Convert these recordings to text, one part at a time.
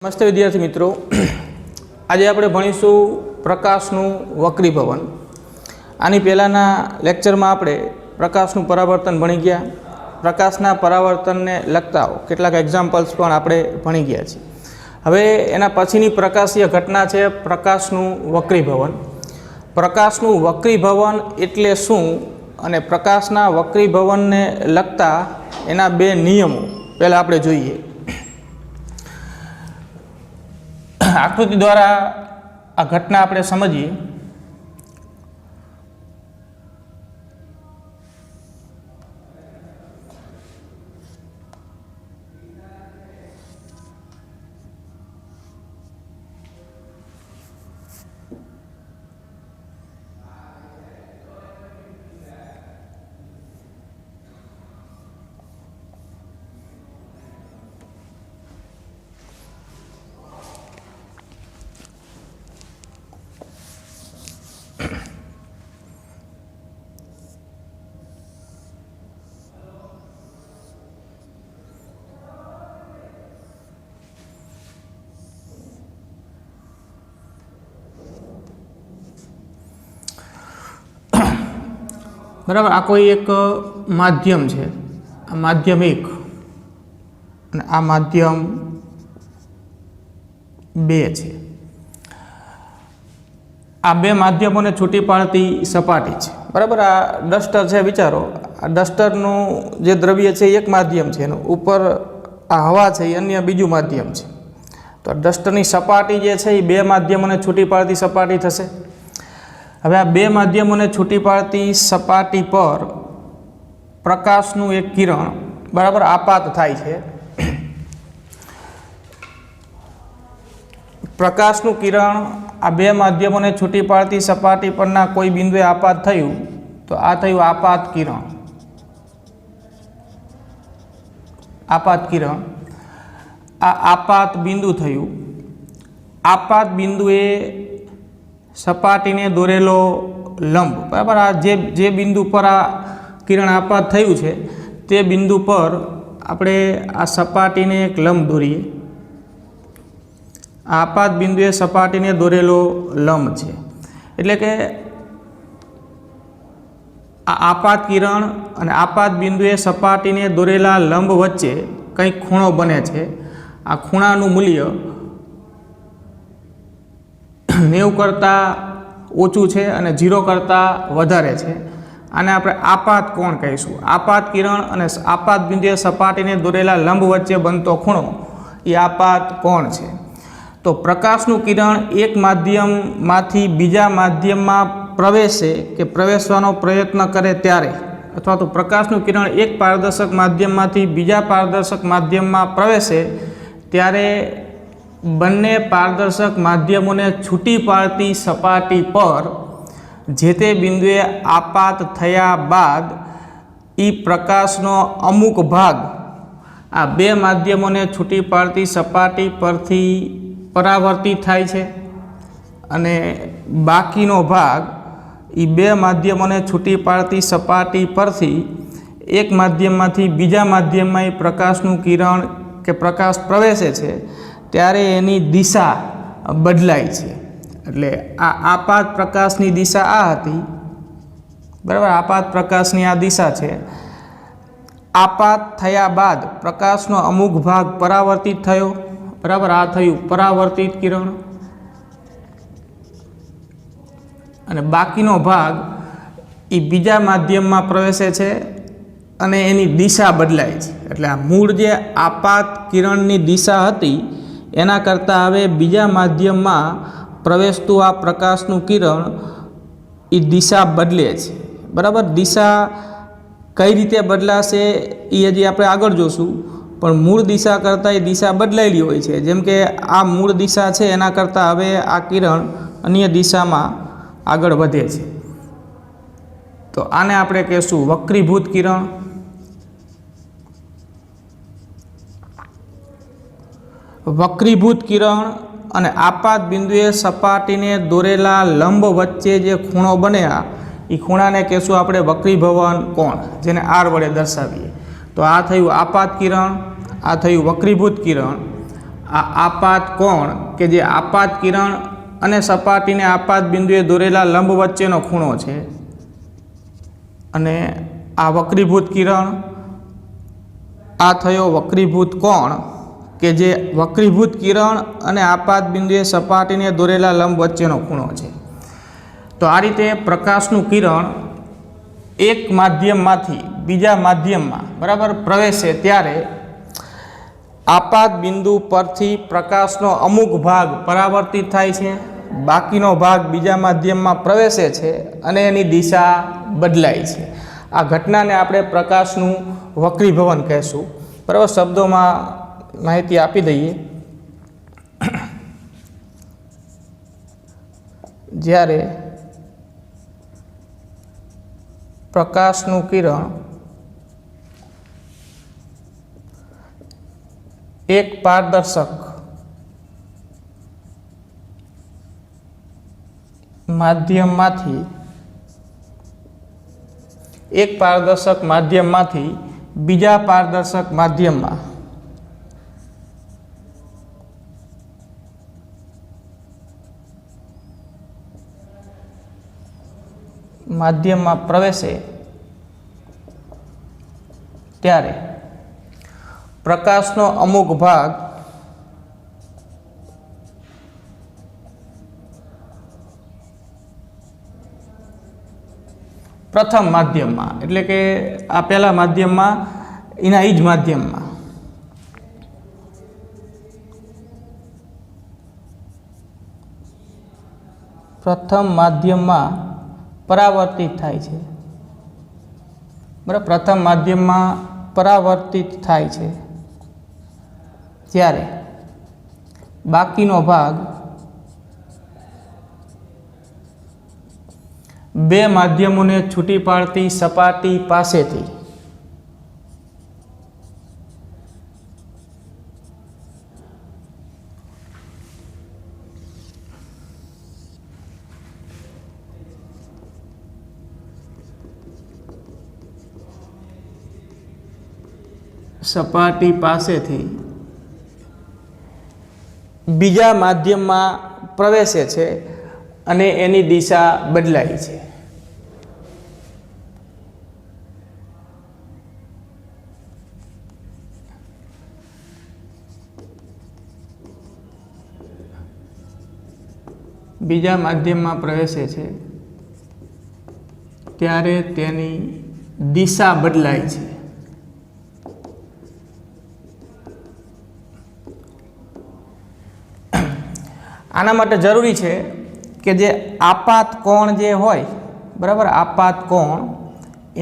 नमस्ते विद्यार्थी मित्रों, आज आप भणीशू प्रकाशनु वक्रीभवन। आनी पहलाना लेक्चर में आपणे प्रकाशनु परावर्तन भणी गया। प्रकाशना परावर्तन ने लगता केटलाक एक्जाम्पल्स पण आपणे भणी गया छे। हवे एना पछीनी प्रकाशीय घटना छे प्रकाशनु वक्रीभवन। प्रकाशनु वक्रीभवन एटले शुं अने प्रकाशना वक्रीभवन ने लगता एना बे नियमो पहला आपणे जोईए। आकृति द्वारा आ घटना आपणे समझीए। बराबर, आ कोई एक माध्यम है, आ माध्यम एक अने आ माध्यम बे है। आ बे माध्यमों ने छूटी पाड़ती सपाटी है। बराबर, आ डस्टर है। विचारो, आ डस्टरनु जे द्रव्य है एक माध्यम है, ऊपर आ हवा है अन्य बीजू माध्यम है। तो डस्टरनी सपाटी जे है बे माध्यमों ने छूटी पाड़ती सपाटी थशे। हवे आ बे माध्यमों ने छूटी पाड़ती सपाटी पर प्रकाशनु एक किरण बराबर आपात थाय छे। प्रकाशनु किरण आ बे माध्यमों ने छूटी पाड़ती सपाटी परना कोई बिंदुए आपात थयुं तो आ थयुं आपात किरण। आपात किरण आ आपात बिंदु थयुं। आपात बिंदुए सपाटी ने दोरेलो लंब बराबर, आ जे बिंदु पर आ किरण आपात थयुं छे ते बिंदु पर आपणे आ सपाटी ने एक लंब दोरीए। आपात बिंदुए सपाटी ने दोरेलो लंब छे एटले के आ आपात किरण अने आपात बिंदुए सपाटी ने दोरेला लंब वच्चे कंईक खूणो बने छे। आ खूणानुं मूल्य 90 करता ओछું છે અને 0 કરતા વધારે છે। આને આપણે આપાત કોણ કહીશું। આપાત કિરણ અને આપાત બિંદુએ સપાટીને દોરેલા લંબ વચ્ચે બનતો ખૂણો એ આપાત કોણ છે। તો પ્રકાશનું કિરણ એક માધ્યમમાંથી બીજા માધ્યમમાં પ્રવેશે કે પ્રવેશવાનો પ્રયત્ન કરે ત્યારે, અથવા તો પ્રકાશનું કિરણ એક પારદર્શક માધ્યમમાંથી બીજા પારદર્શક માધ્યમમાં પ્રવેશે ત્યારે बंने पारदर्शक माध्यमों ने छूटी पाड़ती सपाटी पर जेते बिंदुए आपात थया बाद ई प्रकाशनो अमुक भाग आ बे माध्यमों ने छूटी पाड़ती सपाटी परथी परावर्तित थाय छे अने बाकीनो भाग ई बे माध्यमों ने छूटी पाड़ती सपाटी परथी एक माध्यममांथी बीजा माध्यममां प्रकाशनुं किरण के प्रकाश प्रवेशे छे त्यारे एनी दिशा बदलाय छे। एटले आ आपात प्रकाशनी दिशा आ हती बराबर। आपात प्रकाशनी आ दिशा छे। आपात थया बाद प्रकाशनो अमुक भाग परावर्तित थयो बराबर। आ थयुं परावर्तित किरण अने बाकीनो भाग ई बीजा माध्यममां प्रवेशे छे अने एनी दिशा बदलाय छे। एटले आ मूळ जे आपात किरणनी दिशा हती एना करता हवे बीजा माध्यम में प्रवेशतुं आ प्रकाशनुं किरण ई दिशा बदले छे बराबर। दिशा कई रीते बदलाशे ए हजी आपणे आगळ जोशुं, पण मूळ दिशा करता ए दिशा बदलायेली होय छे। जेम के आ मूळ दिशा छे एना करता हवे आ किरण अन्य दिशा में आगळ वधे छे। तो आने आपणे कहीशुं वक्रीभूत किरण। वक्रीभूत किरण अने आपात बिंदुए सपाटी ने दोरेला लंब वच्चे जे खूणो बने એ ખૂણાને કહેશું આપણે વક્રીભવન કોણ, જેને આર વડે દર્શાવીએ। તો આ થયું આપાત કિરણ, આ થયું વક્રીભૂત કિરણ, આ આપાત કોણ કે જે આપાત કિરણ અને સપાટીને આપાત બિંદુએ દોરેલા લંબ વચ્ચેનો ખૂણો છે, અને આ વક્રીભૂત કિરણ, આ થયો વક્રીભૂત કોણ કે જે વક્રીભૂત કિરણ અને આપાત બિંદુએ સપાટીને દોરેલા લંબ વચ્ચેનો ખૂણો છે. તો આ રીતે પ્રકાશનું કિરણ એક માધ્યમમાંથી બીજા માધ્યમમાં બરાબર પ્રવેશે ત્યારે આપાત બિંદુ પરથી પ્રકાશનો અમુક ભાગ પરાવર્તિત થાય છે, બાકીનો ભાગ બીજા માધ્યમમાં પ્રવેશે છે અને એની દિશા બદલાય છે. આ ઘટનાને આપણે પ્રકાશનું વક્રીભવન કહેશું. બરાબર, શબ્દોમાં માહિતી આપી દઈએ. જ્યારે પ્રકાશનું કિરણ એક પારદર્શક માધ્યમમાંથી બીજા પારદર્શક માધ્યમમાં પ્રવેશે ત્યારે પ્રકાશનો અમુક ભાગ પ્રથમ માધ્યમમાં, એટલે કે આ પહેલા માધ્યમમાં એના એ જ માધ્યમમાં પ્રથમ માધ્યમમાં પરાવર્તિત થાય છે. બરાબર, પ્રથમ માધ્યમમાં પરાવર્તિત થાય છે ત્યારે બાકીનો ભાગ બે માધ્યમોને છૂટી પાડતી સપાટી પાસેથી બીજા માધ્યમમાં પ્રવેશે છે અને એની દિશા બદલાય છે. બીજા માધ્યમમાં પ્રવેશે છે ત્યારે તેની દિશા બદલાય છે. આના માટે જરૂરી છે કે જે આપાત કોણ જે હોય, બરાબર, આપાત કોણ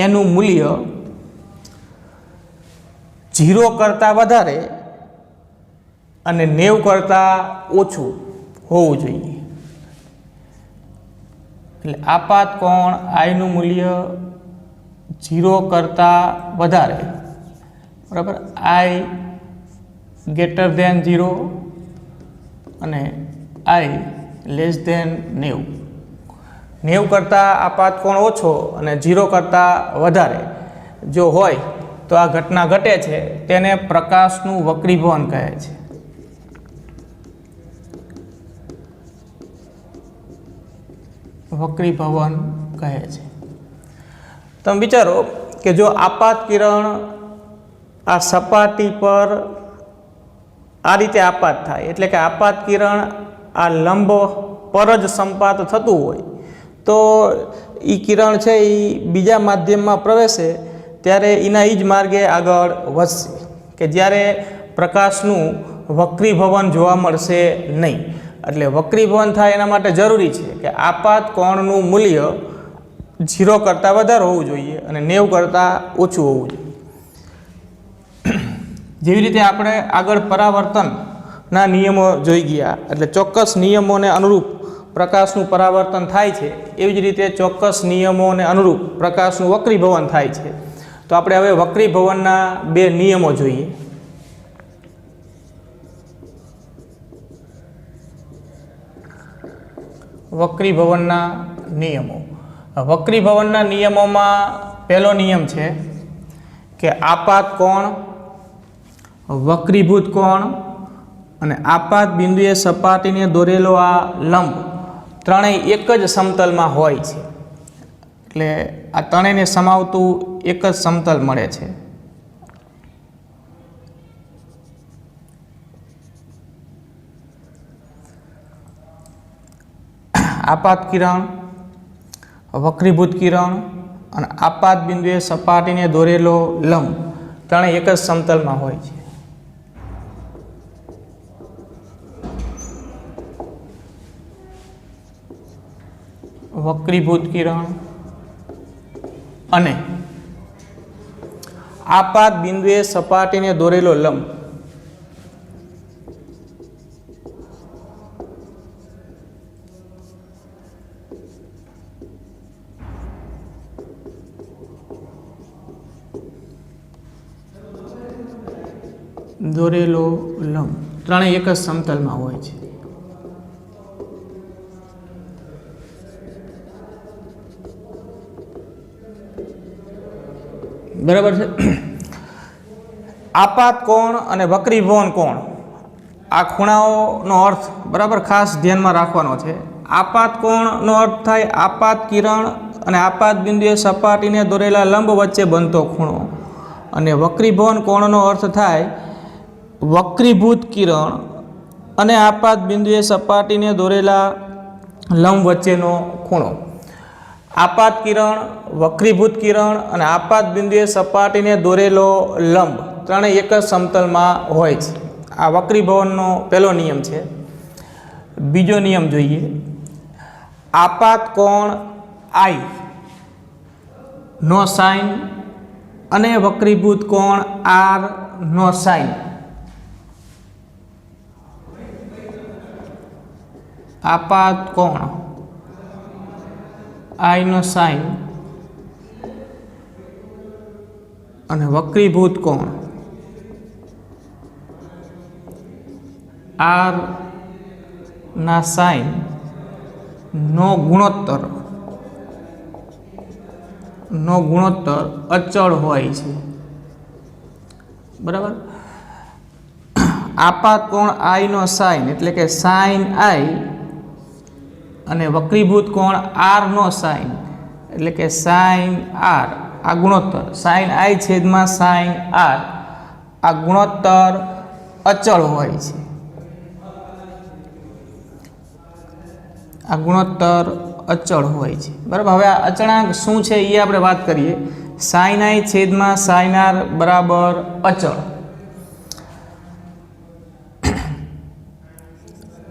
એનું મૂલ્ય 0 કરતાં વધારે અને 90 કરતાં ઓછું હોવું જોઈએ. એટલે આપાત કોણ આઈનું મૂલ્ય 0 કરતાં વધારે, બરાબર, આઈ ગ્રેટર ધેન 0 અને આઈ લેસ ધેન 90. 90 કરતાં આપાત કોણ ઓછો અને 0 કરતાં વધારે જો હોય તો આ ઘટના ઘટે છે, તેને પ્રકાશનું વક્રીભવન કહે છે. વક્રીભવન કહે છે. તમે વિચારો કે જો આપાત કિરણ આ સપાટી પર આ રીતે આપાત થાય, એટલે કે આપાત કિરણ આ લંબ પર જ સંપાત થતું હોય તો એ કિરણ છે એ બીજા માધ્યમમાં પ્રવેશે ત્યારે એના એ જ માર્ગે આગળ વધશે, કે જ્યારે પ્રકાશનું વક્રીભવન જોવા મળશે નહીં. એટલે વક્રીભવન થાય એના માટે જરૂરી છે કે આપાત કોણનું મૂલ્ય 0 કરતાં વધારે હોવું જોઈએ અને 90 કરતાં ઓછું હોવું જોઈએ. જેવી રીતે આપણે આગળ પરાવર્તનના નિયમો જોઈ ગયા, એટલે ચોક્કસ નિયમોને અનુરૂપ પ્રકાશનું પરાવર્તન થાય છે, એવી જ રીતે ચોક્કસ નિયમોને અનુરૂપ પ્રકાશનું વક્રીભવન થાય છે. તો આપણે હવે વક્રીભવનના 2 નિયમો જોઈએ. વક્રીભવનના નિયમો. વક્રીભવનના નિયમોમાં પહેલો નિયમ છે કે આપાત કોણ, વક્રીભૂત કોણ અને આપાત બિંદુએ સપાટીને દોરેલો આ લંબ ત્રણેય એક જ સમતલમાં હોય છે, એટલે આ ત્રણેયને સમાવતું એક જ સમતલ મળે છે. આપાત કિરણ, વક્રીભૂત કિરણ અને આપાત બિંદુએ સપાટીને દોરેલો લંબ ત્રણેય એક જ સમતલમાં હોય છે. વક્રીભૂત કિરણ અને આપાત બિંદુએ સપાટીને દોરેલો લંબ દોરેલો લંબ ત્રણેય એક જ સમતલમાં હોય છે. બરાબર છે. આપાત કોણ અને વક્રીભવન કોણ, આ ખૂણાઓનો અર્થ બરાબર ખાસ ધ્યાનમાં રાખવાનો છે. આપાત કોણનો અર્થ થાય આપાત કિરણ અને આપાત બિંદુએ સપાટીને દોરેલા લંબ વચ્ચે બનતો ખૂણો, અને વક્રીભવન કોણનો અર્થ થાય વક્રીભૂત કિરણ અને આપાત બિંદુએ સપાટીને દોરેલા લંબ વચ્ચેનો ખૂણો. આપાત કિરણ, વક્રીભૂત કિરણ અને આપાત બિંદુએ સપાટીને દોરેલો લંબ ત્રણેય એક જ સમતલમાં હોય છે. આ વક્રીભવનનો પહેલો નિયમ છે. બીજો નિયમ જોઈએ. આપાત કોણ આઈ નો સાઇન અને વક્રીભૂત કોણ આર નો સાઇન. આપાત કોણ આઈ નો સાઇન અને વક્રીભૂત કોણ આર ના સાઇન નો ગુણોત્તર અચળ હોય છે. બરાબર. આપાત કોણ આઈ નો સાઇન એટલે કે સાઇન આઈ અને વક્રીભૂત કોણ આર નો સાઇન એટલે કે સાઇન આર, આ ગુણોત્તર સાઇન આઈ છેદમાં સાઇન આર, આ ગુણોત્તર અચળ હોય છે. આ ગુણોત્તર અચળ હોય છે. બરાબર. હવે આ અચળાંક શું છે એ આપણે વાત કરીએ. સાઇન આઈ છેદમાં સાઇન આર બરાબર અચળ.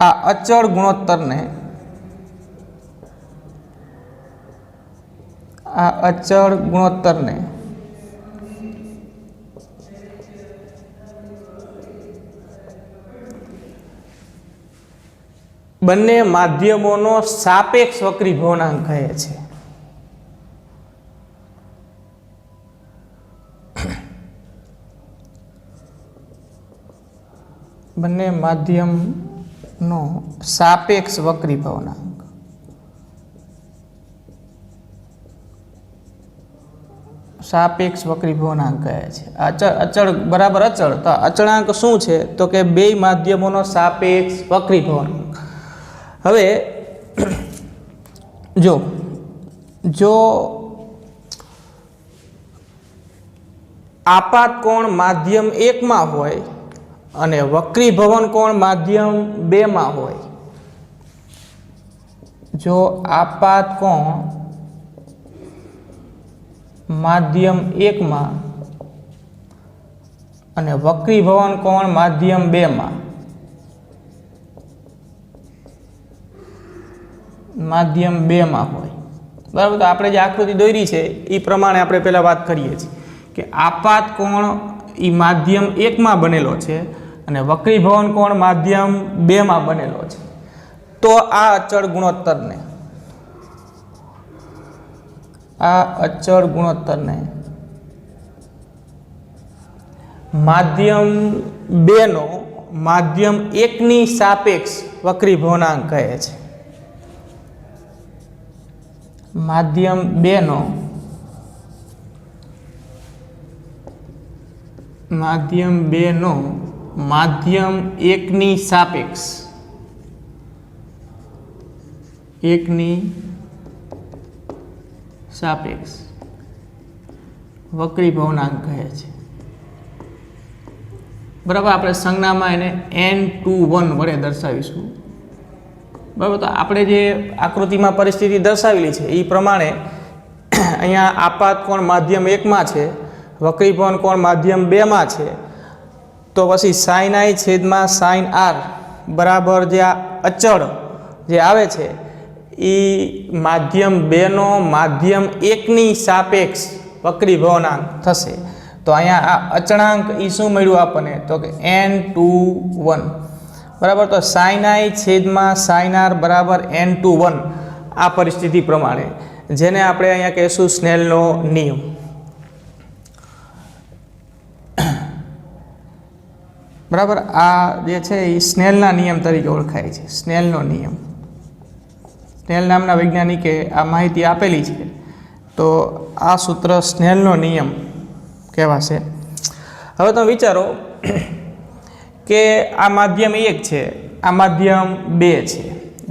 આ અચળ ગુણોત્તરને બંને માધ્યમોનો સાપેક્ષ વક્રીભવનાંક કહે છે. બંને માધ્યમનો સાપેક્ષ વક્રીભવનાંક. સાપેક્ષ વક્રીભવનાંક કહે છે. અચળ બરાબર અચળ. તો અચળાંક શું છે તો કે બે માધ્યમોનો સાપેક્ષ વક્રીભવનાંક. હવે જો આપાત કોણ માધ્યમ 1 માં હોય અને વક્રીભવન કોણ માધ્યમ 2 માં હોય, જો આપાત કોણ માધ્યમ 1 માં અને વક્રીભવન કોણ માધ્યમ 2 માં હોય. બરાબર. તો આપણે જે આકૃતિ દોરી છે એ પ્રમાણે આપણે પહેલા વાત કરીએ છીએ કે આપાત કોણ એ માધ્યમ 1 માં બનેલો છે અને વક્રીભવન કોણ માધ્યમ 2 માં બનેલો છે. તો આ અચળ ગુણોત્તરને માધ્યમ 2 નો માધ્યમ 1 ની સાપેક્ષ વક્રીભવનાંક કહે છે. માધ્યમ 2 નો માધ્યમ એકની સાપેક્ષ વક્રીભવનાંક કહે છે, બરાબર. આપણે સંજ્ઞામાં એને n21 વડે દર્શાવીશું, બરાબર. તો આપણે જે આકૃતિમાં પરિસ્થિતિ દર્શાવેલી છે એ પ્રમાણે અહીંયા આપાત કોણ માધ્યમ 1 માં છે, વક્રીભવન કોણ માધ્યમ 2 માં છે, તો પછી sin i છેદમાં sin r બરાબર જે આ અચળ જે આવે છે એ માધ્યમ 2 નો માધ્યમ 1 ની સાપેક્ષ વક્રીભવનાંક થશે. તો અહીંયા આ અચળાંક એ શું મળ્યું આપણને, તો કે n21, બરાબર. તો sin i છેદમાં sin r બરાબર n21 આ પરિસ્થિતિ પ્રમાણે, જેને આપણે અહીંયા કહીશું સ્નેલનો નિયમ. બરાબર. આ જે છે એ સ્નેલના નિયમ તરીકે ઓળખાય છે. સ્નેલનો નિયમ, સ્નેલ નામના વૈજ્ઞાનિકે આ માહિતી આપેલી છે, તો આ સૂત્ર સ્નેલનો નિયમ કહેવાશે. હવે તમે વિચારો કે આ માધ્યમ 1 છે, આ માધ્યમ 2 છે.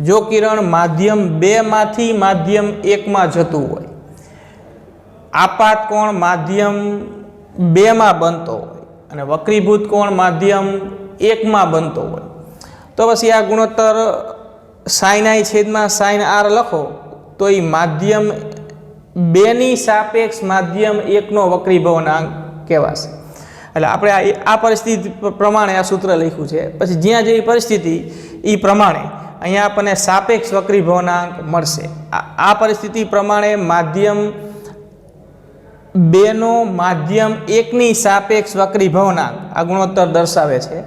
જો કિરણ માધ્યમ 2 માંથી માધ્યમ 1 માં જતું હોય, આપાત કોણ માધ્યમ 2 માં બનતો હોય અને વક્રીભૂત કોણ માધ્યમ 1 માં બનતો હોય, તો પછી આ ગુણોત્તર sin i છેદમાં sin r લખો તો એ માધ્યમ 2 ની સાપેક્ષ માધ્યમ 1 નો વક્રીભવનાંક કહેવાશે. એટલે આપણે આ પરિસ્થિતિ પ્રમાણે આ સૂત્ર લખ્યું છે. પછી જ્યાં જેવી પરિસ્થિતિ એ પ્રમાણે અહીંયા આપણને સાપેક્ષ વક્રીભવનાંક મળશે. આ પરિસ્થિતિ પ્રમાણે માધ્યમ 2 નો માધ્યમ 1 ની સાપેક્ષ વક્રીભવનાંક આ ગુણોત્તર દર્શાવે છે.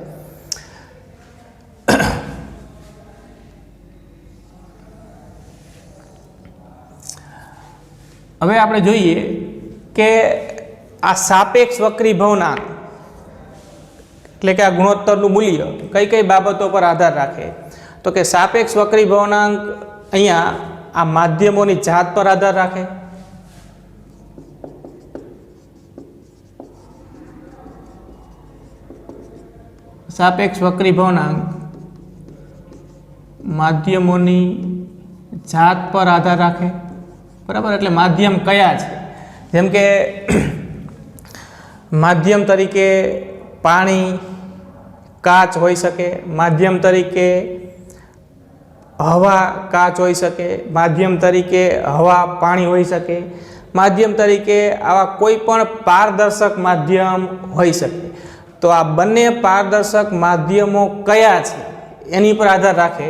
હવે આપણે જોઈએ કે આ સાપેક્ષ વક્રીભવનાંક એટલે કે આ ગુણોત્તરનું મૂલ્ય કઈ કઈ બાબતો પર આધાર રાખે, તો કે સાપેક્ષ વક્રીભવનાંક અહીંયા આ માધ્યમોની જાત પર આધાર રાખે, સાપેક્ષ વક્રીભવનાંક માધ્યમોની જાત પર આધાર રાખે, બરાબર. એટલે માધ્યમ કયા છે, જેમ કે માધ્યમ તરીકે પાણી, કાચ હોઈ શકે, માધ્યમ તરીકે હવા, કાચ હોઈ શકે, માધ્યમ તરીકે હવા, પાણી હોઈ શકે, માધ્યમ તરીકે આવા કોઈ પણ પારદર્શક માધ્યમ હોઈ શકે. તો આ બંને પારદર્શક માધ્યમો કયા છે એની પર આધાર રાખે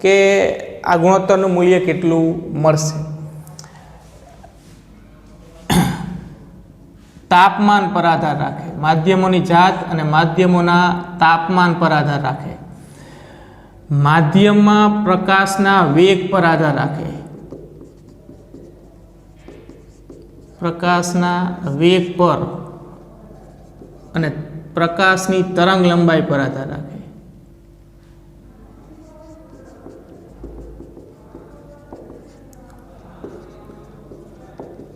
કે આ ગુણોત્તરનું મૂલ્ય કેટલું મળશે. તાપમાન પર આધાર રાખે, માધ્યમોની જાત અને માધ્યમોના તાપમાન પર આધાર રાખે, માધ્યમમાં પ્રકાશના વેગ પર આધાર રાખે, પ્રકાશના વેગ પર અને પ્રકાશની તરંગ લંબાઈ પર આધાર રાખે.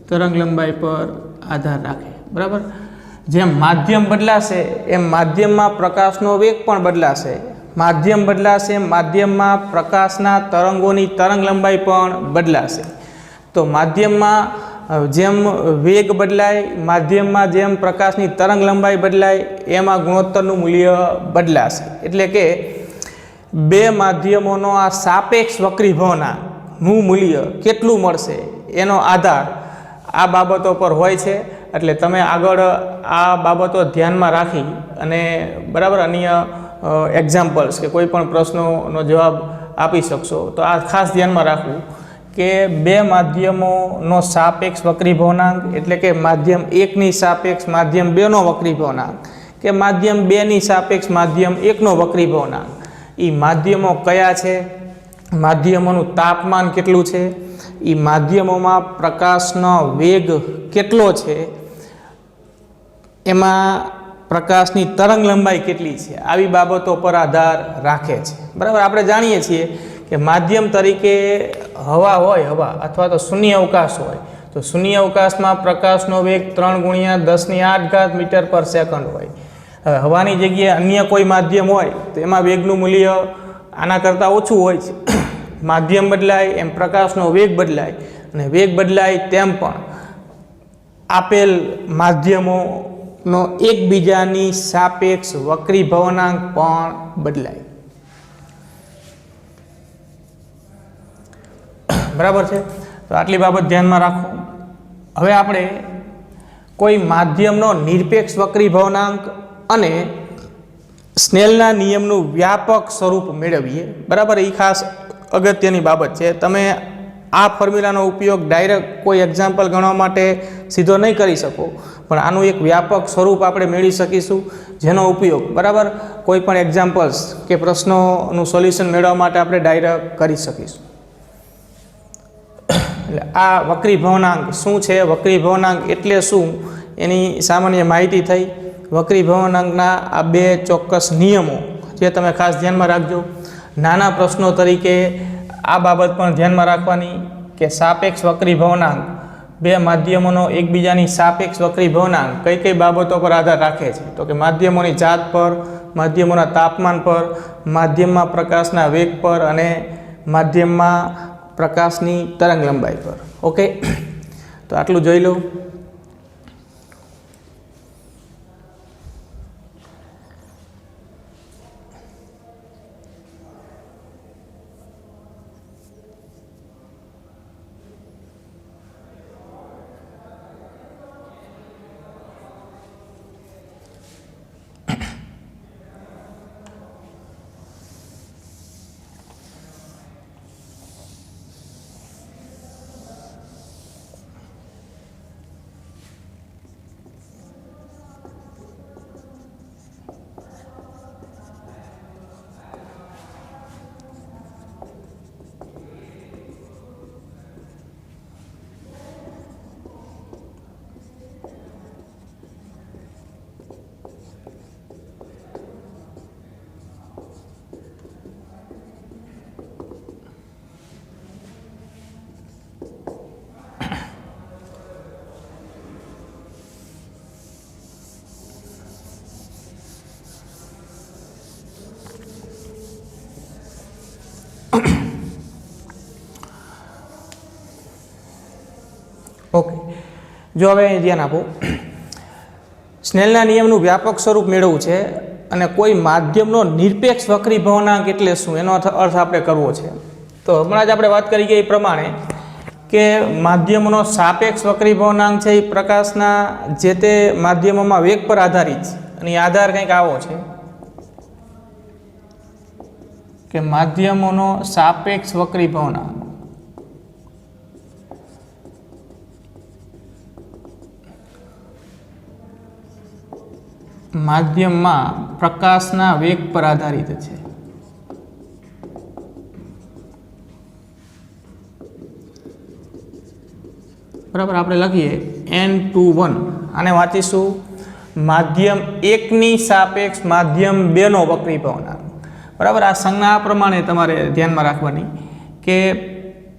તરંગ લંબાઈ પર આધાર રાખે, બરાબર. જેમ માધ્યમ બદલાશે એમ માધ્યમમાં પ્રકાશનો વેગ પણ બદલાશે, માધ્યમ બદલાશે માધ્યમમાં પ્રકાશના તરંગોની તરંગ લંબાઈ પણ બદલાશે. તો માધ્યમમાં જેમ વેગ બદલાય, માધ્યમમાં જેમ પ્રકાશની તરંગ લંબાઈ બદલાય એમાં ગુણોત્તરનું મૂલ્ય બદલાશે. એટલે કે બે માધ્યમોનો આ સાપેક્ષ વક્રીભવનાંકનું મૂલ્ય કેટલું મળશે એનો આધાર આ બાબતો પર હોય છે. એટલે તમે આગળ આ બાબતો ધ્યાનમાં રાખી અને બરાબર અન્ય એક્ઝામ્પલ્સ કે કોઈ પણ પ્રશ્નોનો જવાબ આપી શકશો. તો આ ખાસ ધ્યાનમાં રાખવું કે બે માધ્યમોનો સાપેક્ષ વક્રીભવનાંક એટલે કે માધ્યમ 1 ની સાપેક્ષ માધ્યમ 2 નો વક્રીભવનાંક કે માધ્યમ 2 ની સાપેક્ષ માધ્યમ 1 નો વક્રીભવનાંક એ માધ્યમો કયા છે, માધ્યમોનું તાપમાન કેટલું છે, એ માધ્યમોમાં પ્રકાશનો વેગ કેટલો છે, એમાં પ્રકાશની તરંગ લંબાઈ કેટલી છે, આવી બાબતો પર આધાર રાખે છે. બરાબર. આપણે જાણીએ છીએ કે માધ્યમ તરીકે હવા હોય, હવા અથવા તો શૂન્ય અવકાશ હોય, તો શૂન્ય અવકાશમાં પ્રકાશનો વેગ 3 × 10⁸ મીટર પર સેકન્ડ હોય હવે હવાની જગ્યાએ અન્ય કોઈ માધ્યમ હોય તો એમાં વેગનું મૂલ્ય આના કરતાં ઓછું હોય છે. માધ્યમ બદલાય એમ પ્રકાશનો વેગ બદલાય, અને વેગ બદલાય તેમ પણ આપેલ માધ્યમોનો એકબીજાની સાપેક્ષ વક્રીભવનાંક પણ બદલાય. બરાબર છે? તો આટલી બાબત ધ્યાનમાં રાખો. હવે આપણે કોઈ માધ્યમનો નિરપેક્ષ વક્રીભવનાંક અને સ્નેલના નિયમનું વ્યાપક સ્વરૂપ મેળવીએ. બરાબર, એ ખાસ અગત્યની બાબત છે. તમે આ ફોર્મ્યુલાનો ઉપયોગ ડાયરેક્ટ કોઈ એક્ઝામ્પલ ગણવા માટે સીધો નહીં કરી શકો, પણ આનું એક વ્યાપક સ્વરૂપ આપણે મેળવી શકીશું, જેનો ઉપયોગ બરાબર કોઈ પણ એક્ઝામ્પલ્સ કે પ્રશ્નોનું સોલ્યુશન મેળવવા માટે આપણે ડાયરેક્ટ કરી શકીશું. એટલે આ વક્રીભવનાંક શું છે, વક્રીભવનાંક એટલે શું, એની સામાન્ય માહિતી થઈ. વક્રીભવનાંકના આ બે ચોક્કસ નિયમો જે તમે ખાસ ધ્યાનમાં રાખજો. નાના પ્રશ્નો તરીકે આ બાબત પણ ધ્યાનમાં રાખવાની કે સાપેક્ષ વક્રીભવનાંક, બે માધ્યમોનો એકબીજાની સાપેક્ષ વક્રીભવનાંક કઈ કઈ બાબતો પર આધાર રાખે છે. તો કે માધ્યમોની જાત પર, માધ્યમોના તાપમાન પર, માધ્યમમાં પ્રકાશના વેગ પર અને માધ્યમમાં પ્રકાશની તરંગ લંબાઈ પર. ઓકે, તો આટલું જોઈ લો. ઓકે, જો હવે ધ્યાન આપો. સ્નેલના નિયમનું વ્યાપક સ્વરૂપ મેળવવું છે અને કોઈ માધ્યમનો નિરપેક્ષ વક્રીભવનાંક એટલે શું, એનો અર્થ આપણે કરવો છે. તો હમણાં જ આપણે વાત કરી ગયા એ પ્રમાણે કે માધ્યમનો સાપેક્ષ વક્રીભવનાંક છે એ પ્રકાશના જે તે માધ્યમોમાં વેગ પર આધારિત છે, અને એ આધાર કંઈક આવો છે કે માધ્યમોનો સાપેક્ષ વક્રીભવનાંક માધ્યમમાં પ્રકાશના વેગ પર આધારિત છે. બરાબર, આપણે લખીએ N21, આને વાંચીશું માધ્યમ 1 ની સાપેક્ષ માધ્યમ 2 નો વક્રીભવનાંક. બરાબર, આ સંજ્ઞા આ પ્રમાણે તમારે ધ્યાનમાં રાખવાની કે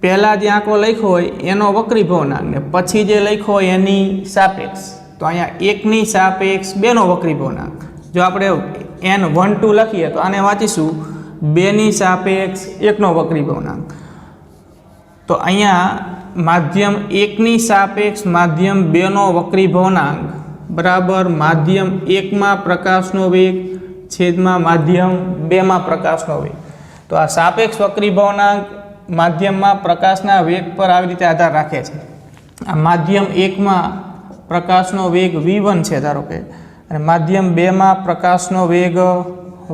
પહેલાં જે આંકડો લખ્યો હોય એનો વક્રીભવનાંક ને પછી જે લખ્યો હોય એની સાપેક્ષ. તો અહીંયા 1 ની સાપેક્ષ 2 નો વક્રીભવનાંક. જો આપણે N12 લખીએ તો આને વાંચીશું 2 ની સાપેક્ષ 1 નો વક્રીભવનાંક. તો અહીંયા માધ્યમ 1 ની સાપેક્ષ માધ્યમ 2 નો વક્રીભવનાંક બરાબર માધ્યમ 1 માં પ્રકાશનો વેગ છેદમાં માધ્યમ 2 માં પ્રકાશનો વેગ. તો આ સાપેક્ષ વક્રીભવનાંક માધ્યમમાં પ્રકાશના વેગ પર આવી રીતે આધાર રાખે છે. આ માધ્યમ 1 માં પ્રકાશનો વેગ v1 છે ધારો કે, અને માધ્યમ 2 માં પ્રકાશનો વેગ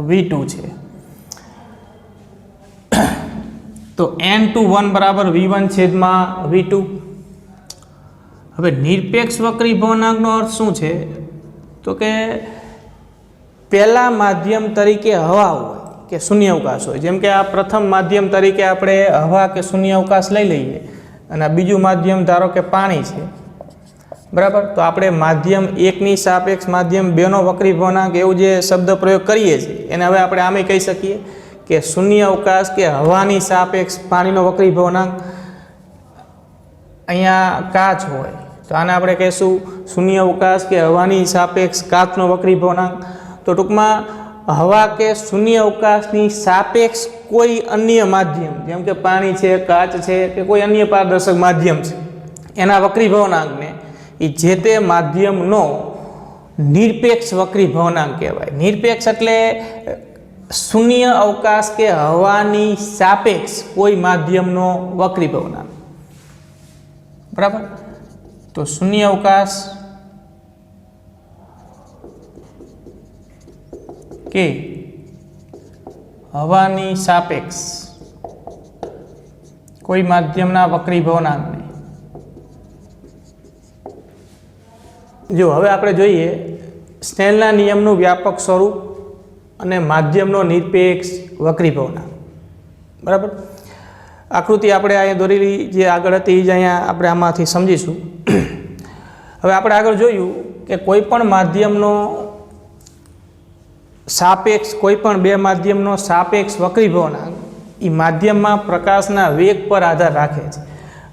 v2 છે. તો N21 બરાબર v1 છેદમાં v2. હવે નિરપેક્ષ વક્રીભવનાંકનો અર્થ શું છે, તો કે પહેલા માધ્યમ તરીકે હવા હોય કે શૂન્યાવકાશ હોય. જેમ કે આ પ્રથમ માધ્યમ તરીકે આપણે હવા કે શૂન્યાવકાશ લઈ લઈએ, અને બીજું માધ્યમ ધારો કે પાણી છે. બરાબર, તો આપણે માધ્યમ 1 ની સાપેક્ષ માધ્યમ 2 નો વક્રીભવનાંક એવું જે શબ્દ પ્રયોગ કરીએ છીએ એને હવે આપણે આમે કહી શકીએ કે શૂન્યાવકાશ કે હવાની સાપેક્ષ પાણીનો વક્રીભવનાંક. અહીંયા કાચ હોય તો આને આપણે કહીશું શૂન્યાવકાશ કે હવાની સાપેક્ષ કાચનો વક્રીભવનાંક. તો ટૂંકમાં હવા કે શૂન્ય અવકાશની સાપેક્ષ કોઈ અન્ય માધ્યમ, જેમ કે પાણી છે, કાચ છે કે કોઈ અન્ય પારદર્શક માધ્યમ છે, એના વક્રીભવનાંકને એ જે તે માધ્યમનો નિરપેક્ષ વક્રીભવનાંક કહેવાય. નિરપેક્ષ એટલે શૂન્ય અવકાશ કે હવાની સાપેક્ષ કોઈ માધ્યમનો વક્રીભવનાંક. બરાબર. તો શૂન્ય અવકાશ કે હવાની સાપેક્ષ કોઈ માધ્યમના વક્રીભવનાંકને, જો હવે આપણે જોઈએ સ્નેલના નિયમનું વ્યાપક સ્વરૂપ અને માધ્યમનો નિરપેક્ષ વક્રીભવનાંક. બરાબર. આકૃતિ આપણે અહીંયા દોરેલી જે આગળ હતી એ જ અહીંયા આપણે આમાંથી સમજીશું. હવે આપણે આગળ જોયું કે કોઈ પણ માધ્યમનો સાપેક્ષ, કોઈ પણ બે માધ્યમનો સાપેક્ષ વક્રીભવનાંક એ માધ્યમમાં પ્રકાશના વેગ પર આધાર રાખે છે,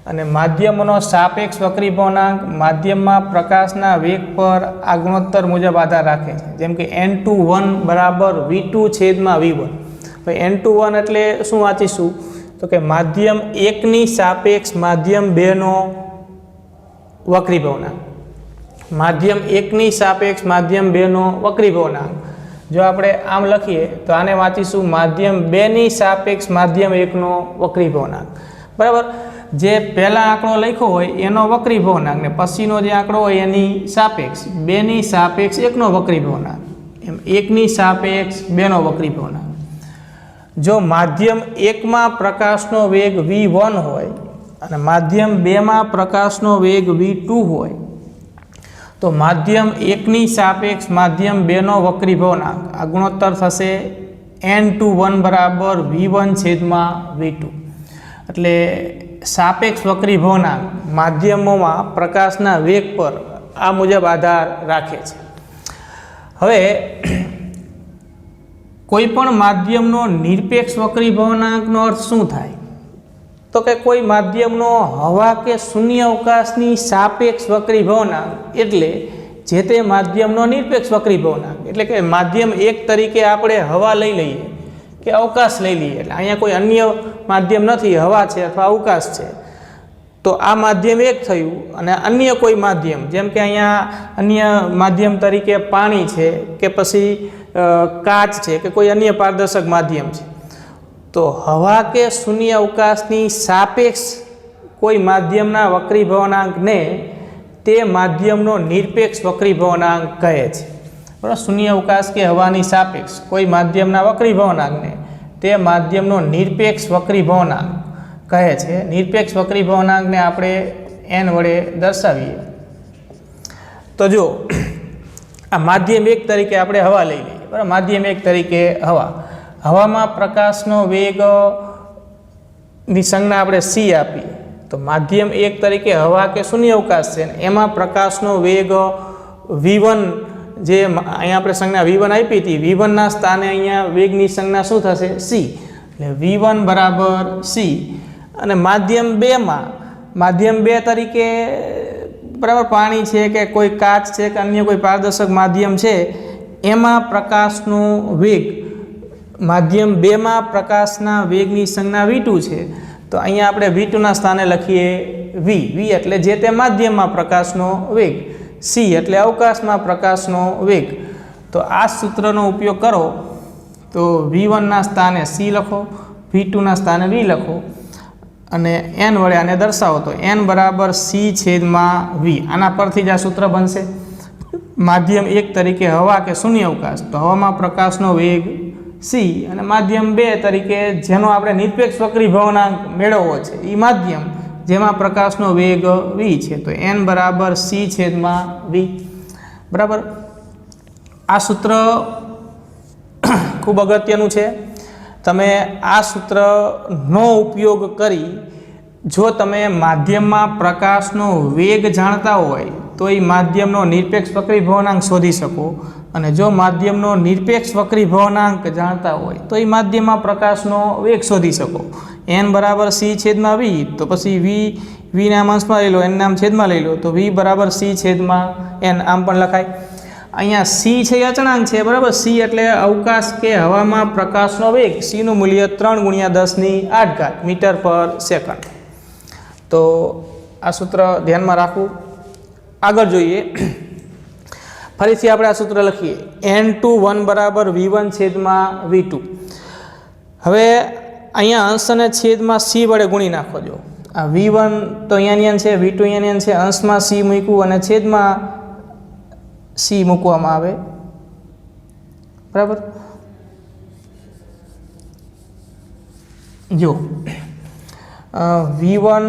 અને માધ્યમનો સાપેક્ષ વક્રીભવનાંક માધ્યમમાં પ્રકાશના વેગ પર આ ગુણોત્તર મુજબ આધાર રાખે છે. જેમ કે n21 બરાબર v2/v1. તો n21 એટલે શું વાંચીશું? તો કે માધ્યમ 1ની સાપેક્ષ માધ્યમ 2નો વક્રીભવનાંક. માધ્યમ 1ની સાપેક્ષ માધ્યમ 2નો વક્રીભવનાંક. જો આપણે આમ લખીએ તો આને વાંચીશું માધ્યમ 2ની સાપેક્ષ માધ્યમ 1નો વક્રીભવનાંક. બરાબર. જે પહેલા આંકડો લખ્યો હોય એનો વક્રીભવનાંક ને પછીનો જે આંકડો હોય એની સાપેક્ષ, 2ની સાપેક્ષ 1નો વક્રીભવનાંક, એમ 1ની સાપેક્ષ 2નો વક્રીભવનાંક. જો માધ્યમ 1માં પ્રકાશનો વેગ v1 હોય અને માધ્યમ 2માં પ્રકાશનો વેગ v2 હોય, તો માધ્યમ 1ની સાપેક્ષ માધ્યમ 2નો વક્રીભવનાંક આ ગુણોત્તર થશે n21 બરાબર v1/v2. એટલે સાપેક્ષ વક્રીભવનાંક માધ્યમોમાં પ્રકાશના વેગ પર આ મુજબ આધાર રાખે છે. હવે કોઈ પણ માધ્યમનો નિરપેક્ષ વક્રીભવનાંકનો અર્થ શું થાય? તો કે કોઈ માધ્યમનો હવા કે શૂન્ય અવકાશની સાપેક્ષ વક્રીભવનાંક એટલે જે તે માધ્યમનો નિરપેક્ષ વક્રીભવનાંક. એટલે કે માધ્યમ 1 તરીકે આપણે હવા લઈ લઈએ કે અવકાશ લઈ લઈએ, એટલે અહીંયા કોઈ અન્ય માધ્યમ નથી, હવા છે અથવા અવકાશ છે, તો આ માધ્યમ 1 થયું. અને અન્ય કોઈ માધ્યમ, જેમ કે અહીંયા અન્ય માધ્યમ તરીકે પાણી છે કે પછી કાચ છે કે કોઈ અન્ય પારદર્શક માધ્યમ છે, તો હવા કે શૂન્ય અવકાશની સાપેક્ષ કોઈ માધ્યમના વક્રીભવનાંકને તે માધ્યમનો નિરપેક્ષ વક્રીભવનાંક કહે છે. બરાબર. શૂન્ય અવકાશ કે હવાની સાપેક્ષ કોઈ માધ્યમના વક્રીભવનાંકને તે માધ્યમનો નિરપેક્ષ વક્રીભવનાંક કહે છે. નિરપેક્ષ વક્રીભવનાંકને આપણે n વડે દર્શાવીએ. તો જો આ માધ્યમ 1 તરીકે આપણે હવા લઈ લઈએ. બરાબર. માધ્યમ 1 તરીકે હવામાં પ્રકાશનો વેગની સંજ્ઞા આપણે c આપીએ, તો માધ્યમ 1 તરીકે હવા કે શૂન્ય અવકાશ છે, એમાં પ્રકાશનો વેગ v1, જે અહીંયા આપણે સંજ્ઞા v1 આપી હતી, v1ના સ્થાને અહીંયા વેગની સંજ્ઞા શું થશે? c. એટલે v1 બરાબર c. અને માધ્યમ 2માં, માધ્યમ 2 તરીકે બરાબર પાણી છે કે કોઈ કાચ છે કે અન્ય કોઈ પારદર્શક માધ્યમ છે, એમાં પ્રકાશનો વેગ, માધ્યમ 2માં પ્રકાશના વેગની સંજ્ઞા v2 છે, તો અહીંયા આપણે v2ના સ્થાને લખીએ v. એટલે જે તે માધ્યમમાં પ્રકાશનો વેગ, c એટલે અવકાશમાં પ્રકાશનો વેગ. તો આ સૂત્રનો ઉપયોગ કરો તો v1ના સ્થાને c લખો, v2ના સ્થાને v લખો અને n વડે આને દર્શાવો તો n બરાબર c/v. આના પરથી જ આ સૂત્ર બનશે. માધ્યમ 1 તરીકે હવા કે શૂન્ય અવકાશ, તો હવામાં પ્રકાશનો વેગ c, અને માધ્યમ 2 તરીકે જેનો આપણે નિરપેક્ષ વક્રીભવનાંક મેળવવો છે એ માધ્યમ જેમાં પ્રકાશનો વેગ v છે, તો n બરાબર c/v. બરાબર. આ સૂત્ર ખૂબ અગત્યનું છે. તમે આ સૂત્રનો ઉપયોગ કરી જો તમે માધ્યમમાં પ્રકાશનો વેગ જાણતા હોય તો એ માધ્યમનો નિરપેક્ષ વક્રીભવનાંક શોધી શકો, અને જો માધ્યમનો નિરપેક્ષ વક્રીભવનાંક જાણતા હોય તો એ માધ્યમમાં પ્રકાશનો વેગ શોધી શકો. n બરાબર c/v, તો પછી v નામ અંશમાં લઈ લો, n નામ છેદમાં લઈ લો, તો v બરાબર c/n આમ પણ લખાય. અહીંયા સી છે એ અચળાંક છે, બરાબર. સી એટલે અવકાશ કે હવામાં પ્રકાશનો વેગ, સીનું મૂલ્ય 3 × 10⁸ મીટર પર સેકન્ડ. તો આ સૂત્ર ધ્યાનમાં રાખવું. આગળ જોઈએ, ફરીથી આપણે આ સૂત્ર લખીએ, N21 બરાબર V1/V2. હવે અહીંયા અંશ અને છેદમાં સી વડે ગુણી નાખો. જો આ V1 તો અહીંયા છે, V2 અહીંયા છે, અંશમાં સી મૂક્યું અને છેદમાં સી મૂકવામાં આવે, બરાબર. જો V1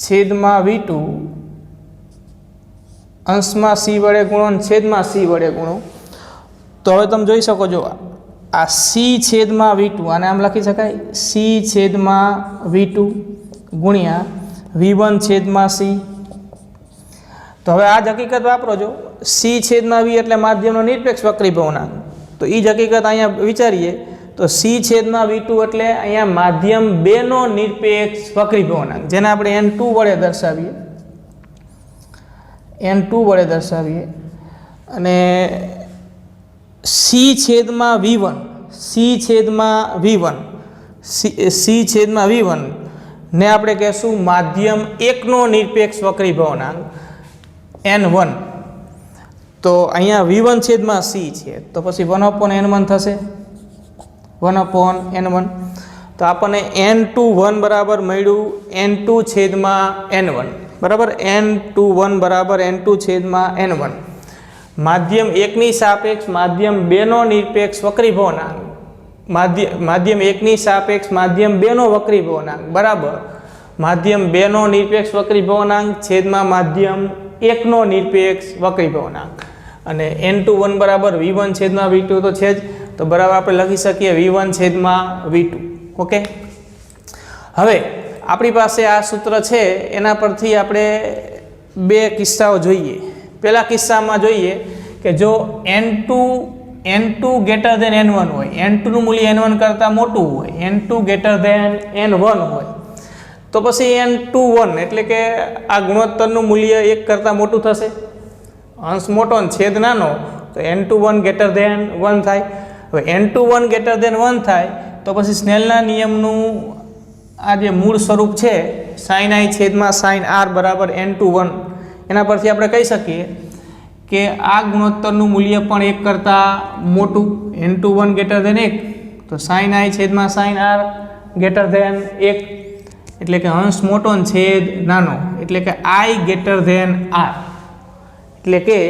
છેદમાં V2 અંશમાં સી વડે ગુણો અને છેદમાં સી વડે ગુણો. તો હવે તમે જોઈ શકો છો, આ સી છેદમાં V2 આને આમ લખી શકાય, સી છેદમાં V2 ગુણ્યા V1 છેદમાં સી. તો હવે આ જ હકીકત વાપરો છો, સી છેદમાં V એટલે માધ્યમનો નિરપેક્ષ વક્રીભવનાંક. તો એ જ હકીકત અહીંયા વિચારીએ તો સી છેદમાં V2 એટલે અહીંયા માધ્યમ 2 નો નિરપેક્ષ વક્રીભવનાંક, જેને આપણે N2 વડે દર્શાવીએ, N2 વડે દર્શાવીએ. અને સી છેદમાં V1, સી છેદમાં V1, સી છેદમાં V1 ને આપણે કહેશું માધ્યમ 1 નો નિરપેક્ષ વક્રીભવનાંક N1. તો અહીંયા V1 છેદમાં સી છે, તો પછી 1/N1 થશે, 1/N1. તો આપણને N21 બરાબર મળ્યું N2 છેદમાં N1, બરાબર. N21 બરાબર N2 છેદમાં N1. માધ્યમ 1 ની સાપેક્ષ માધ્યમ 2 નો નિરપેક્ષ વક્રીભવનાંક, માધ્યમ 1 ની સાપેક્ષ માધ્યમ 2 નો વક્રીભવનાંક બરાબર માધ્યમ 2 નો નિરપેક્ષ વક્રીભવનાંક છેદમાં માધ્યમ 1 નો નિરપેક્ષ વક્રીભવનાંક. અને N21 બરાબર V1 છેદમાં V2 તો છે જ, તો બરાબર આપણે લખી શકીએ V1 છેદમાં V2. ઓકે. હવે આપણી પાસે આ સૂત્ર છે, એના પરથી આપણે 2 કિસ્સાઓ જોઈએ. પહેલા કિસ્સામાં જોઈએ કે જો N2 ગ્રેટર ધેન N1 હોય, N2 નું મૂલ્ય N1 કરતાં મોટું હોય, N2 ગ્રેટર ધેન N1 હોય, તો પછી N21 એટલે કે આ ગુણોત્તરનું મૂલ્ય 1 કરતાં મોટું થશે. અંશ મોટો ને છેદ નાનો, તો N21 ગ્રેટર ધેન 1 થાય. હવે N21 ગ્રેટર ધેન 1 થાય તો પછી સ્નેલના નિયમનું આ જે મૂળ સ્વરૂપ છે sin I છેદમાં sin R બરાબર N21, એના પરથી આપણે કહી શકીએ કે આ ગુણોત્તરનું મૂલ્ય પણ 1 કરતાં મોટું, N21 ગ્રેટર ધેન 1, તો sin I છેદમાં sin R ગ્રેટર ધેન 1, એટલે કે અંશ મોટો ને છેદ નાનો, એટલે કે I ગ્રેટર ધેન R. એટલે કે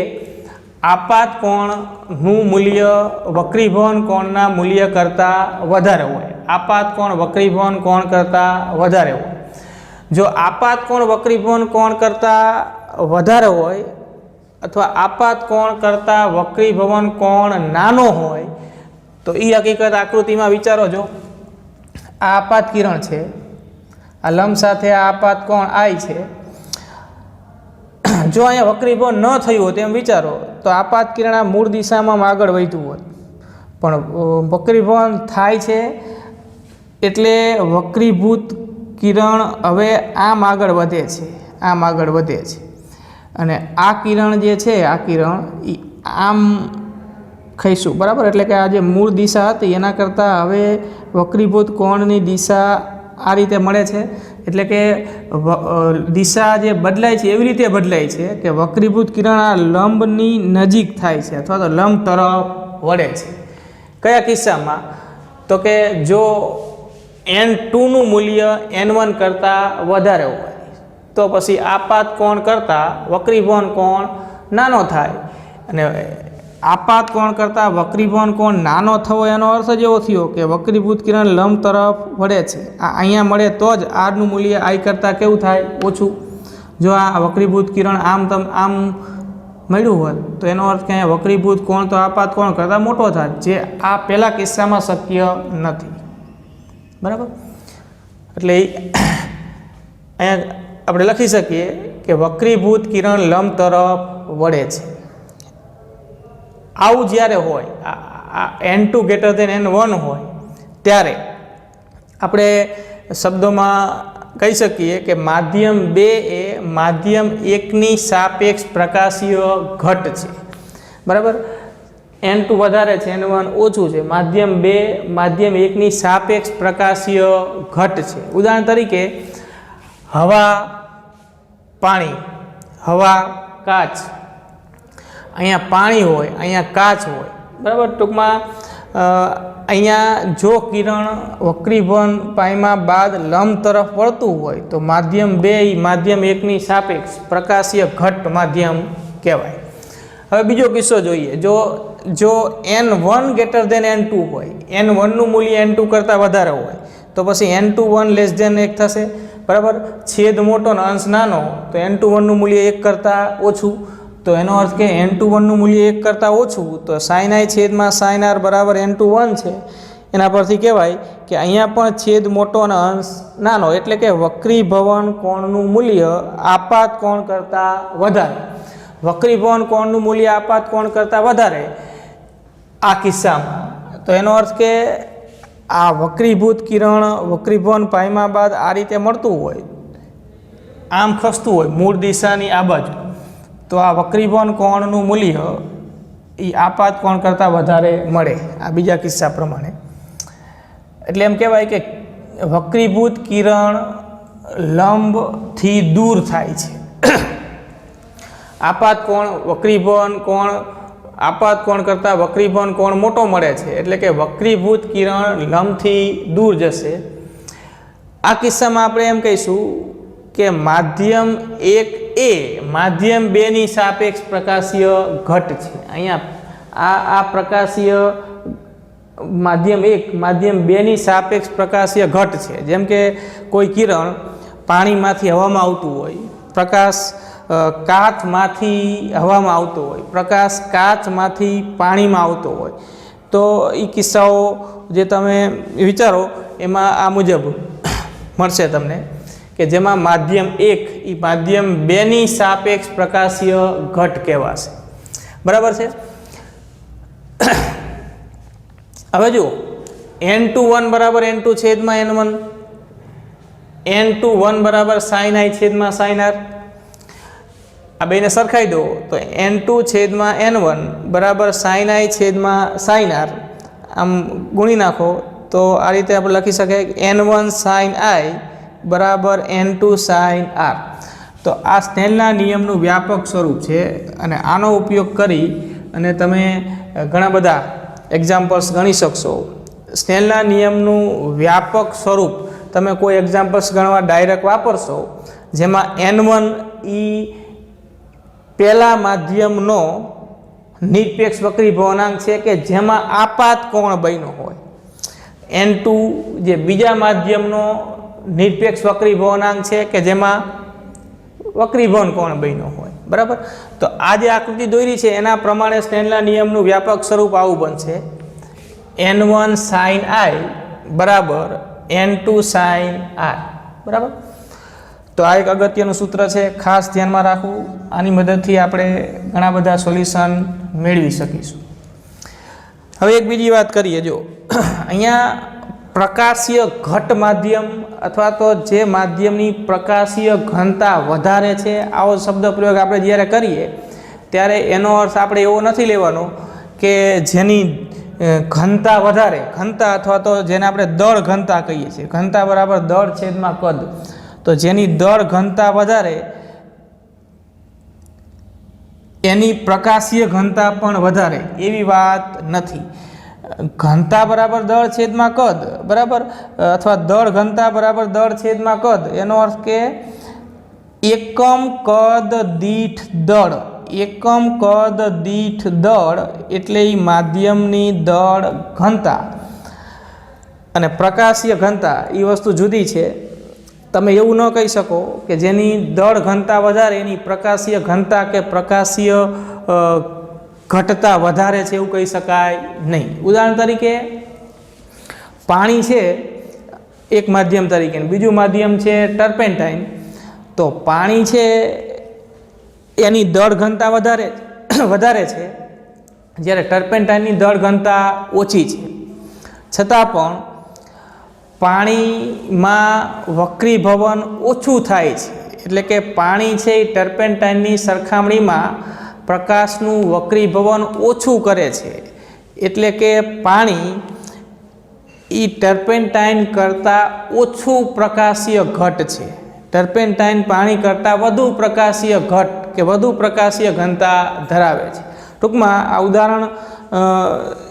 આપાત કોણનું મૂલ્ય વક્રીભવન કોણના મૂલ્ય કરતાં વધારે હોય, આપાત કોણ વક્રીભવન કોણ કરતાં વધારે હોય. જો આપાત કોણ વક્રીભવન કોણ કરતાં વધારે હોય અથવા આપાત કોણ કરતાં વક્રીભવન કોણ નાનો હોય, તો એ હકીકત આકૃતિમાં વિચારો. જો આ આપાત કિરણ છે, આ લંબ સાથે આ આપાત કોણ I છે. જો અહીંયા વક્રીભવન ન થયું હોય તેમ વિચારો, તો આપાત કિરણ આ મૂળ દિશામાં આગળ વધ્યું હોત, પણ વક્રીભવન થાય છે એટલે વક્રીભૂત કિરણ હવે આમ આગળ વધે છે, આમ આગળ વધે છે. અને આ કિરણ જે છે, આ કિરણ એ આમ ખઈશું, બરાબર. એટલે કે આ જે મૂળ દિશા હતી એના કરતાં હવે વક્રીભૂત કોણની દિશા આ રીતે મળે છે. એટલે કે દિશા જે બદલાય છે એવી રીતે બદલાય છે કે વક્રીભૂત કિરણ આ લંબની નજીક થાય છે અથવા તો લંબ તરફ વળે છે. કયા કિસ્સામાં? તો કે જો N2 નું મૂલ્ય N1 કરતાં વધારે હોય તો પછી આપાત કોણ કરતાં વક્રીભવન કોણ નાનો થાય. અને આપાત કોણ કરતાં વક્રીભવન કોણ નાનો થવો એનો અર્થ જ એવો થયો કે વક્રીભૂત કિરણ લંબ તરફ વળે છે. આ અહીંયા મળે તો જ આરનું મૂલ્ય I કરતાં કેવું થાય? ઓછું. જો આ વક્રીભૂત કિરણ આમ મળ્યું હોત તો એનો અર્થ કે અહીંયા વક્રીભૂત કોણ તો આપાત કોણ કરતાં મોટો થાય, જે આ પહેલા કિસ્સામાં શક્ય નથી, બરાબર. એટલે અહીંયા આપણે લખી શકીએ કે વક્રીભૂત કિરણ લંબ તરફ વળે છે. આવું જ્યારે હોય, N2 ગ્રેટર ધેન N1 હોય, ત્યારે આપણે શબ્દોમાં કહી શકીએ કે માધ્યમ 2 એ માધ્યમ 1 ની સાપેક્ષ પ્રકાશીય ઘટ છે. બરાબર. N2 વધારે છે, N1 ઓછું છે. માધ્યમ 2 માધ્યમ 1ની સાપેક્ષ પ્રકાશીય ઘટ છે. ઉદાહરણ તરીકે હવા પાણી, હવા કાચ, અહીંયા પાણી હોય, અહીંયા કાચ હોય, બરાબર. ટૂંકમાં અહીંયા જો કિરણ વક્રીભવન પાયમા બાદ લંબ તરફ વળતું હોય તો માધ્યમ 2 માધ્યમ 1ની સાપેક્ષ પ્રકાશીય ઘટ માધ્યમ કહેવાય. હવે બીજો કિસ્સો જોઈએ. જો N1 greater than N2 હોય, N1નું મૂલ્ય N2 કરતાં વધારે હોય તો પછી N21 લેસ ધેન 1 થશે, બરાબર. છેદ મોટો ને અંશ નાનો તો N21નું મૂલ્ય 1 કરતાં ઓછું. તો એનો અર્થ કે N21નું મૂલ્ય 1 કરતાં ઓછું તો sin I છેદમાં sin R બરાબર N21 છે. એના પરથી કહેવાય કે અહીંયા પણ છેદ મોટો અને અંશ નાનો, એટલે કે વક્રીભવન કોણનું મૂલ્ય આપાત કોણ કરતાં વધારે. વક્રીભવન કોણનું મૂલ્ય આપાત કોણ કરતાં વધારે આ કિસ્સામાં. તો એનો અર્થ કે આ વક્રીભૂત કિરણ વક્રીભવન પાયમા બાદ આ રીતે મળતું હોય, આમ ખસતું હોય મૂળ દિશાની આ બાજુ, તો આ વક્રીભવન કોણનું મૂલ્ય એ આપાત કોણ કરતાં વધારે મળે આ બીજા કિસ્સા પ્રમાણે. એટલે એમ કહેવાય કે વક્રીભૂત કિરણ લંબથી દૂર થાય છે. આપાત કોણ વક્રીભવન કોણ આપાત કોણ કરતાં વક્રીભવન કોણ મોટો મળે છે, એટલે કે વક્રીભૂત કિરણ લંબથી દૂર જશે. આ કિસ્સામાં આપણે એમ કહીશું કે માધ્યમ 1 એ માધ્યમ 2ની સાપેક્ષ પ્રકાશીય ઘટ છે. અહીંયા આ પ્રકાશીય માધ્યમ 1 માધ્યમ 2ની સાપેક્ષ પ્રકાશીય ઘટ છે. જેમ કે કોઈ કિરણ પાણીમાંથી હવામાં આવતું હોય, પ્રકાશ કાચમાંથી હવામાં આવતો હોય, પ્રકાશ કાચમાંથી પાણીમાં આવતો હોય, તો એ કિસ્સાઓ જે તમે વિચારો એમાં આ મુજબ મળશે તમને કે જેમાં માધ્યમ 1 એ માધ્યમ 2ની સાપેક્ષ પ્રકાશીય ઘટ કહેવાશે, બરાબર છે. હવે જુઓ N21 બરાબર N2 છેદમાં N1, N21 બરાબર sin I છેદમાં sin R. આ બેને સરખાઈ દો તો N2 છેદમાં N1 બરાબર sin I છેદમાં sin R. આમ ગુણી નાખો તો આ રીતે આપણે લખી શકાય N1 sin I બરાબર N2 sin R. તો આ સ્નેલના નિયમનું વ્યાપક સ્વરૂપ છે અને આનો ઉપયોગ કરી અને તમે ઘણા બધા એક્ઝામ્પલ્સ ગણી શકશો. સ્નેલના નિયમનું વ્યાપક સ્વરૂપ તમે કોઈ એક્ઝામ્પલ્સ ગણવા ડાયરેક્ટ વાપરશો જેમાં N1 એ પહેલા માધ્યમનો નિરપેક્ષ વક્રીભવનાંક છે કે જેમાં આપાત કોણ બન્યો હોય, N2 જે બીજા માધ્યમનો નિરપેક્ષ વક્રીભવનાંક છે કે જેમાં વક્રીભવન કોણ બન્યો હોય, બરાબર. તો આ જે આકૃતિ દોરી છે એના પ્રમાણે સ્નેલના નિયમનું વ્યાપક સ્વરૂપ આવું બનશે N1 sin I બરાબર N2 sin R, બરાબર. તો આ એક અગત્યનું સૂત્ર છે, ખાસ ધ્યાનમાં રાખવું. આની મદદથી આપણે ઘણા બધા સોલ્યુશન મેળવી શકીશું. હવે એક બીજી વાત કરીએ. જો અહીંયા પ્રકાશીય ઘટ માધ્યમ અથવા તો જે માધ્યમની પ્રકાશીય ઘનતા વધારે છે આવો શબ્દ પ્રયોગ આપણે જ્યારે કરીએ ત્યારે એનો અર્થ આપણે એવો નથી લેવાનો કે જેની ઘનતા વધારે, ઘનતા અથવા તો જેને આપણે દળ ઘનતા કહીએ છીએ, ઘનતા બરાબર દળ છેદમાં કદ, તો જેની દળ ઘનતા વધારે એની પ્રકાશીય ઘનતા પણ વધારે એવી વાત નથી. ઘનતા બરાબર દળ છેદમાં કદ, બરાબર, અથવા દળ ઘનતા બરાબર દળ છેદમાં કદ, એનો અર્થ કે એકમ કદ દીઠ દળ, એકમ કદ દીઠ દળ એટલે એ માધ્યમની દળ ઘનતા અને પ્રકાશીય ઘનતા એ વસ્તુ જુદી છે. તમે એવું ન કહી શકો કે જેની દળ ઘનતા વધારે એની પ્રકાશીય ઘનતા કે પ્રકાશીય ઘટતા વધારે છે એવું કહી શકાય નહીં. ઉદાહરણ તરીકે પાણી છે એક માધ્યમ તરીકે, બીજું માધ્યમ છે ટર્પેન્ટાઇન. તો પાણી છે એની દળ ઘનતા વધારે છે જ્યારે ટર્પેન્ટાઇનની દળ ઘનતા ઓછી છે. છતાં પણ પાણીમાં વક્રીભવન ઓછું થાય છે, એટલે કે પાણી છે એ ટર્પેન્ટાઇનની સરખામણીમાં પ્રકાશનું વક્રીભવન ઓછું કરે છે, એટલે કે પાણી એ ટર્પેન્ટાઇન કરતાં ઓછું પ્રકાશીય ઘટ છે. ટર્પેન્ટાઇન પાણી કરતાં વધુ પ્રકાશીય ઘટ કે વધુ પ્રકાશીય ઘનતા ધરાવે છે. ટૂંકમાં આ ઉદાહરણ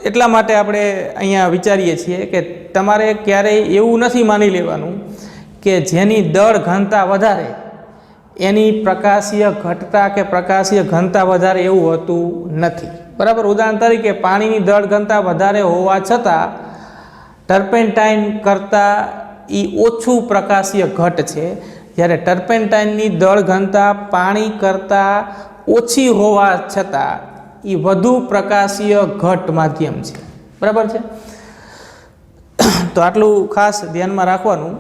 એટલા માટે આપણે અહીંયા વિચારીએ છીએ કે તમારે ક્યારેય એવું નથી માની લેવાનું કે જેની દળ ઘનતા વધારે એની પ્રકાશીય ઘટતા કે પ્રકાશીય ઘનતા વધારે એવું હોતું નથી. બરાબર. ઉદાહરણ તરીકે પાણીની દળ ઘનતા વધારે હોવા છતાં ટર્પેન્ટાઇન કરતાં એ ઓછું પ્રકાશીય ઘટ છે, જ્યારે ટર્પેન્ટાઇનની દળ ઘનતા પાણી કરતાં ઓછી હોવા છતાં એ વધુ પ્રકાશીય ઘટ માધ્યમ છે. બરાબર છે. તો આટલું ખાસ ધ્યાનમાં રાખવાનું.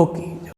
ઓકે.